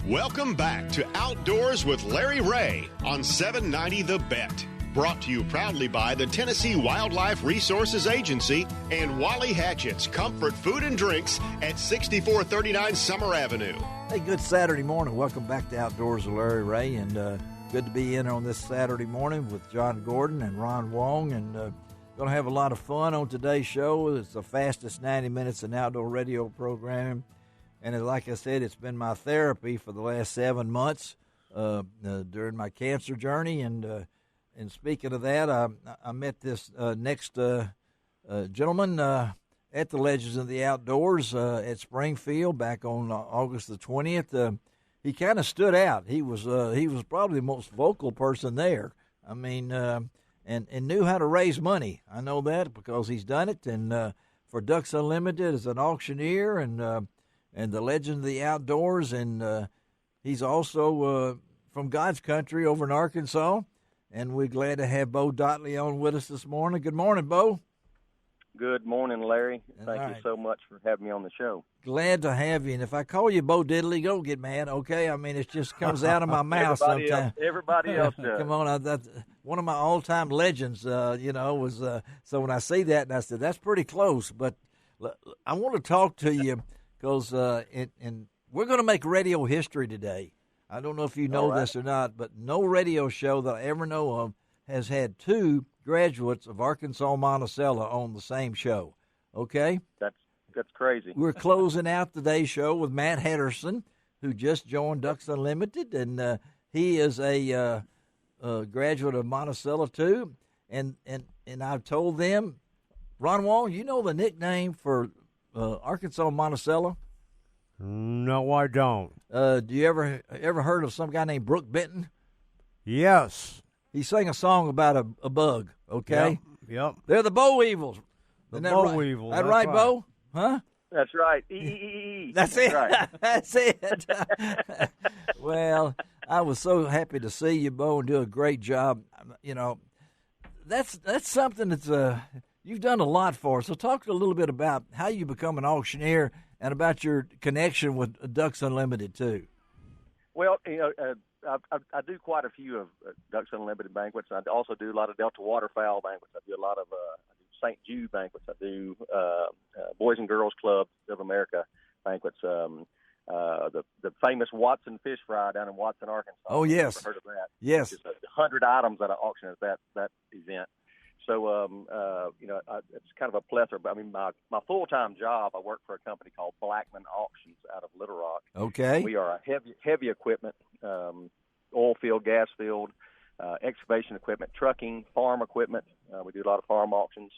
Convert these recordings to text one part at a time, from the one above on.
Welcome back to Outdoors with Larry Ray on 790 The Bet. Brought to you proudly by the Tennessee Wildlife Resources Agency and Wally Hatchett's Comfort Food and Drinks at 6439 Summer Avenue. Hey, good Saturday morning. Welcome back to Outdoors with Larry Ray, and good to be in on this Saturday morning with John Gordon and Ron Wong, and going to have a lot of fun on today's show. It's the fastest 90 minutes in outdoor radio programming, and like I said, it's been my therapy for the last 7 months during my cancer journey, and speaking of that, I met this next gentleman at the Legends of the Outdoors at Springfield back on August the 20th. He kind of stood out. He was probably the most vocal person there. I mean, and knew how to raise money. I know that because he's done it. And for Ducks Unlimited as an auctioneer and the Legend of the Outdoors, and he's also from God's country over in Arkansas. And we're glad to have Bo Dottley on with us this morning. Good morning, Bo. Good morning, Larry. Thank you so much for having me on the show. Glad to have you. And if I call you Bo Diddley, don't get mad, okay? I mean, it just comes out of my mouth sometimes. Everybody else does. Come on. That's one of my all-time legends, was so when I see that, and I said, that's pretty close. But I want to talk to you because and we're going to make radio history today. I don't know if you know this or not, but no radio show that I ever know of has had two graduates of Arkansas Monticello on the same show. Okay? That's crazy. We're closing out today's show with Matt Henderson, who just joined Ducks Unlimited, and he is a graduate of Monticello too. And I've told them, Ron Wall, you know the nickname for Arkansas Monticello? No, I don't. Do you ever heard of some guy named Brooke Benton? Yes. He sang a song about a bug, okay? Yep. They're the boll weevils. The boll weevils. That right, Bo? Huh? That's right. That's it. Right. That's it. Well, I was so happy to see you, Bo, and do a great job. You know, that's something that's you've done a lot for us. So talk a little bit about how you become an auctioneer and about your connection with Ducks Unlimited too. Well, I do quite a few of Ducks Unlimited banquets. I also do a lot of Delta waterfowl banquets. I do a lot of St. Jude banquets. I do Boys and Girls Club of America banquets. The famous Watson Fish Fry down in Watson, Arkansas. Oh, yes. I've heard of that. Yes. It's 100 items at an auction at that event. So, it's kind of a plethora. But I mean, my full-time job, I work for a company called Blackman Auctions out of Little Rock. Okay. We are a heavy equipment, oil field, gas field, excavation equipment, trucking, farm equipment. We do a lot of farm auctions.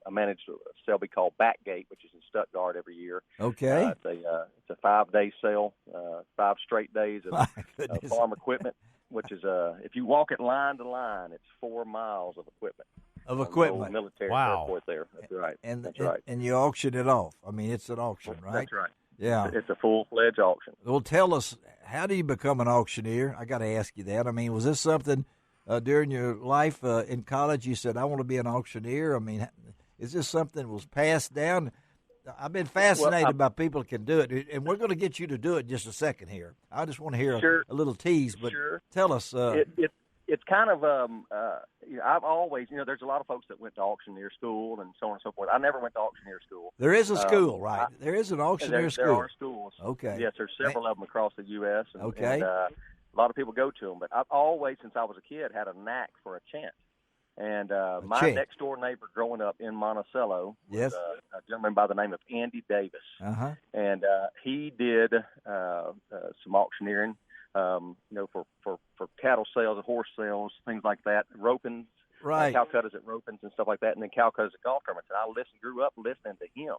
I manage a sale called Backgate, which is in Stuttgart every year. Okay. It's a 5-day sale, 5 straight days of farm equipment, which is if you walk it line to line, it's 4 miles of equipment. Military airport there. That's right. That's right. And you auction it off. I mean, it's an auction, right? That's right. Yeah. It's a full-fledged auction. Well, tell us, how do you become an auctioneer? I got to ask you that. I mean, was this something during your life in college you said, I want to be an auctioneer? I mean, is this something that was passed down? I've been fascinated by people that can do it, and we're going to get you to do it in just a second here. I just want to hear a little tease, but tell us. It's kind of I've always, there's a lot of folks that went to auctioneer school and so on and so forth. I never went to auctioneer school. There is a school, right? There is an auctioneer school. There are schools. Okay. Yes, there's several of them across the U.S. Okay. And, a lot of people go to them. But I've always, since I was a kid, had a knack for a chant. And my next-door neighbor growing up in Monticello was a gentleman by the name of Andy Davis. Uh-huh. And he did some auctioneering. For cattle sales and horse sales, things like that, ropings, Calcuttas at ropings and stuff like that, and then Calcuttas at golf tournaments. And I grew up listening to him,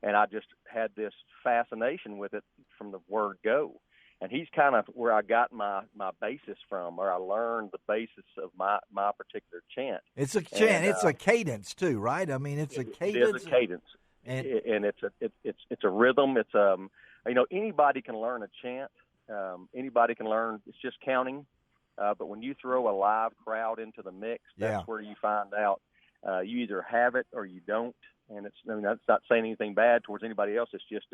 and I just had this fascination with it from the word go. And he's kind of where I got my basis from, where I learned the basis of my particular chant. It's a chant. It's a cadence too, right? I mean, it's a cadence. It is a cadence, and it's a rhythm. It's anybody can learn a chant. Anybody can learn. It's just counting. But when you throw a live crowd into the mix, that's where you find out you either have it or you don't. And that's not saying anything bad towards anybody else. It's just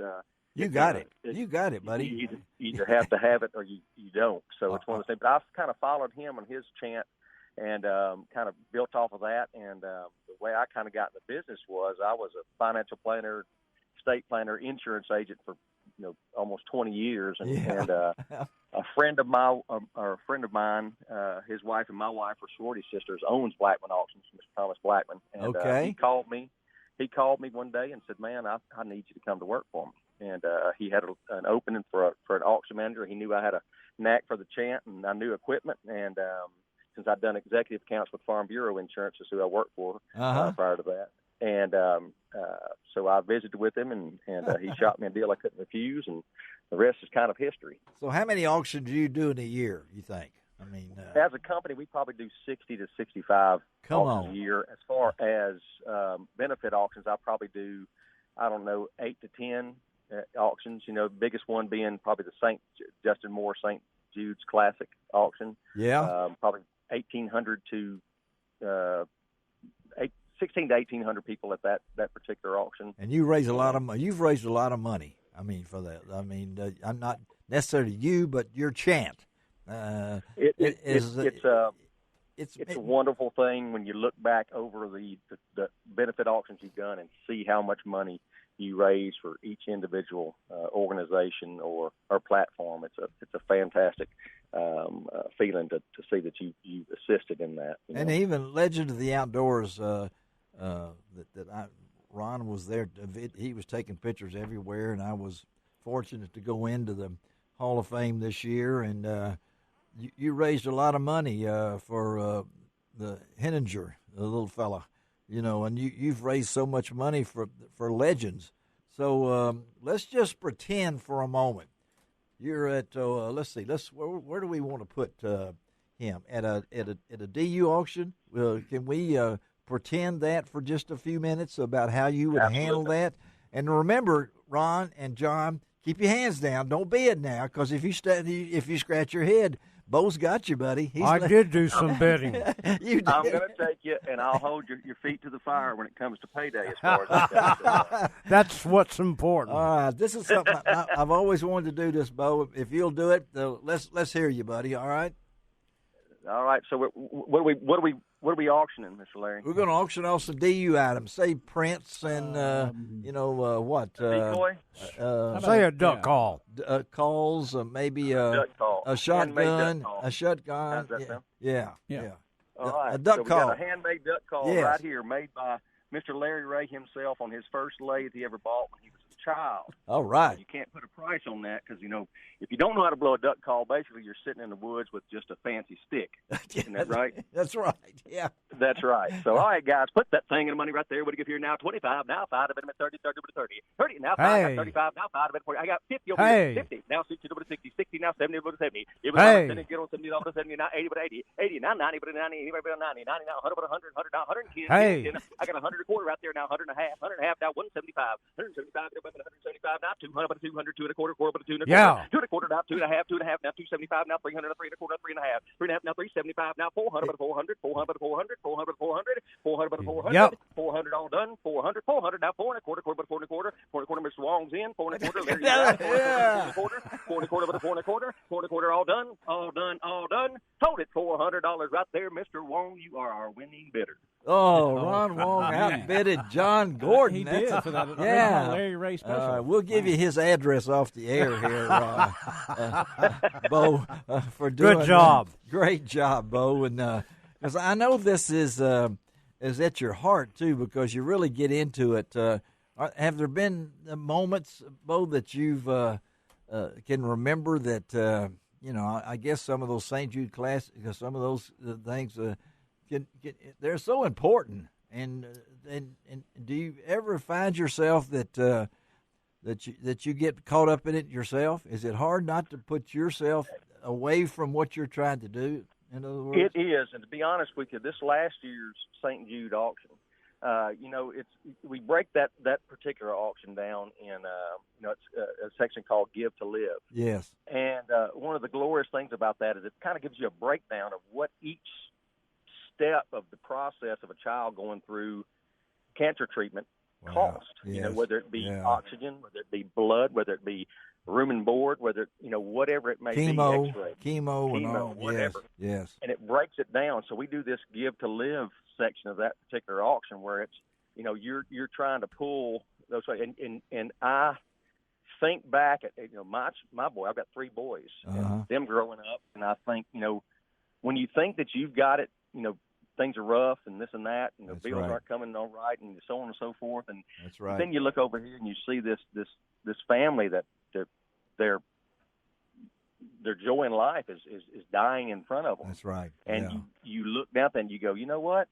You got it. You got it, buddy. You either have to have it or you don't. So it's one of those things. But I've kind of followed him on his chant and kind of built off of that. And the way I kind of got in the business was I was a financial planner, estate planner, insurance agent for almost 20 years. And, and a friend of mine, his wife and my wife are sorority sisters, owns Blackman Auctions, Mr. Thomas Blackman. And he called me. He called me one day and said, "Man, I need you to come to work for me." And he had an opening for an auction manager. He knew I had a knack for the chant, and I knew equipment. And since I'd done executive accounts with Farm Bureau Insurance, is who I worked for prior to that. And so I visited with him, and he shot me a deal I couldn't refuse, and the rest is kind of history. So how many auctions do you do in a year, you think? I mean, as a company, we probably do 60 to 65 auctions a year. As far as benefit auctions, I probably do, 8 to 10 auctions. The biggest one being probably the St. Justin Moore St. Jude's Classic auction. Yeah, probably 1,800 to 16 to 1,800 people at that particular auction. And you raise you've raised a lot of money. I mean, for that. I mean, I'm not necessarily you, but your chant. It's a wonderful thing when you look back over the benefit auctions you've done and see how much money you raise for each individual organization or platform. It's a fantastic feeling to see that you assisted in that. And even Legend of the Outdoors, Ron was there. He was taking pictures everywhere, and I was fortunate to go into the Hall of Fame this year, and you raised a lot of money for the Henninger, the little fella, and you've raised so much money for Legends. So let's just pretend for a moment you're at let's see, where do we want to put him at a DU auction? Can we pretend that for just a few minutes about how you would handle that? And remember, Ron and John, keep your hands down. Don't bid now, because if you scratch your head, Bo's got you, buddy. I did do some bidding. You did. I'm going to take you, and I'll hold your feet to the fire when it comes to payday. As far as that that's what's important. All right, this is something I've always wanted to do. This, Bo. If you'll do it, let's hear you, buddy. All right. All right. So what are we auctioning, Mr. Larry? We're going to auction off some DU items. Say prints and what? Decoy. Say a duck call. Calls, maybe duck call. A shotgun. Duck call. A shotgun. How's that sound? Yeah. All right. A duck call. We got a handmade duck call right here, made by Mr. Larry Ray himself on his first lathe he ever bought when he was a child. All right. You can't put a price on that because, if you don't know how to blow a duck call, basically you're sitting in the woods with just a fancy stick. Isn't that right? That's right. Yeah. That's right. So, all right, guys, put that thing in the money right there. What do you give here now? 25. Now 5. I've been at 30. 30 to 30. 30. Now 5. I got 35. Now 5. I've been 40. I got 50 over here. 50. Now 60 over to 60. 60. Now 70 over to 70. It was 70. Get on 70 over to 70. Now 80 over to 80. 80. Now 90 over to 90. 80 over to 90. 90 now 100 over to 100. 100 now 110. Hey. I got 100 a quarter out there now. 100 and a half. 100 and a half now 175. 175. 175 now 200 over to 200. 2 and a quarter. Quarter over to 2 and a quarter. Yeah. 2 and a quarter now 2 and a half. 2 and a half now 275. Now 300. 3 and a quarter. 3 and a half. 3 and a half now 375. Now 400 over to 400. 400 over to 400. 400 over to 400. 400 over to 400. Yep. 400 all done. 400. 400 now 4 and a quarter. Quarter over to 4 and a quarter. 4 and a quarter. Mr. Wong's in. 4 and a quarter. Larry's out. 4 and a quarter. 4 and a quarter over to 4 and a quarter. 4 and a quarter all done. All done. All done. Told it $400 right there, Mr. Wong. You are our winning bidder. Oh, Ron Wong outbidded John Gordon. He did for that Larry Ray special. We'll give you his address off the air here, Bo, for doing Good job. Great job, Bo. And because I know this is at your heart, too, because you really get into it. Have there been moments, Bo, that you've can remember that, I guess some of those St. Jude Classic, some of those things they're so important, and do you ever find yourself that you get caught up in it yourself? Is it hard not to put yourself away from what you're trying to do? In other words, it is, and to be honest with you, this last year's St. Jude auction, we break that particular auction down in it's a section called Give to Live. Yes, and one of the glorious things about that is it kind of gives you a breakdown of what each step of the process of a child going through cancer treatment cost. Yes. Whether it be oxygen, whether it be blood, whether it be room and board, whether whatever it may be, X-ray, chemo, and all. Whatever. Yes. And it breaks it down. So we do this Give to Live section of that particular auction where it's you're trying to pull those, and I think back at my boy. I've got 3 boys, and them growing up, and I think when you think that you've got it, things are rough and this and that, and the bills aren't coming all right, and so on and so forth, and then you look over here and you see this family that their joy in life is dying in front of them. That's right. And you look down and you go, you know what?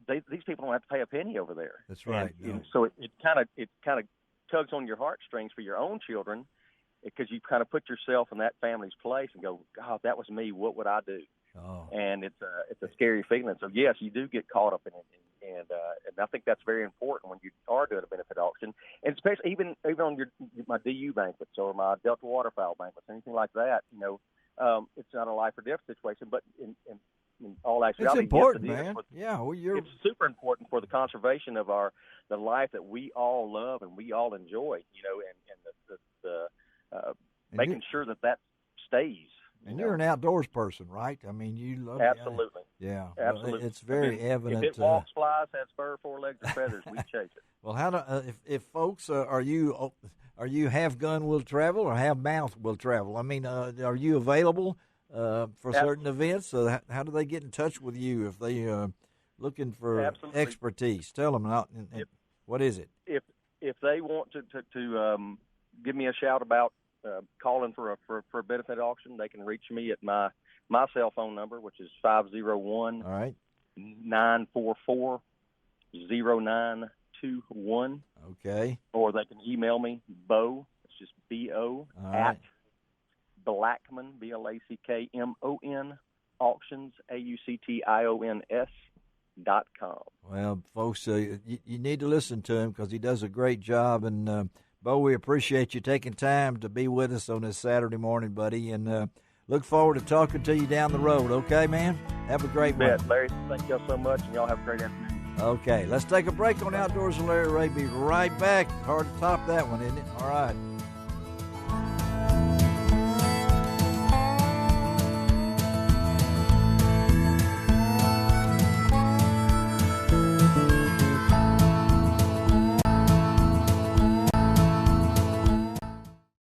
These people don't have to pay a penny over there. That's right. And so it kind of tugs on your heartstrings for your own children, because you kind of put yourself in that family's place and go, God, if that was me, what would I do? Oh. And it's a scary feeling. So yes, you do get caught up in it, and I think that's very important when you are doing a benefit auction, and especially even on my DU banquets or my Delta waterfowl banquets, anything like that. It's not a life or death situation, but in all actuality, it's important, yes, man. It's super important for the conservation of the life that we all love and we all enjoy. And making sure that stays. And you're an outdoors person, right? I mean, you love absolutely. Absolutely. Well, it's very evident. If it walks, flies, has fur, 4 legs, and feathers, we chase it. Well, how do if folks are you have gun will travel or have mouth will travel? I mean, are you available for certain events? So how do they get in touch with you if they looking for expertise? Tell them. What is it? If they want to give me a shout about calling for a benefit auction, they can reach me at my cell phone number, which is 501-944-0921. Okay. Or they can email me, Bo, it's just B-O, at Blackmon, BLACKMON, auctions, AUCTIONS.com. Well, folks, you need to listen to him because he does a great job. And, Bo, we appreciate you taking time to be with us on this Saturday morning, buddy, and look forward to talking to you down the road. Okay, man? Have a great one. Larry, thank y'all so much, and y'all have a great afternoon. Okay, let's take a break on Outdoors with Larry Ray. Be right back. Hard to top that one, isn't it? All right.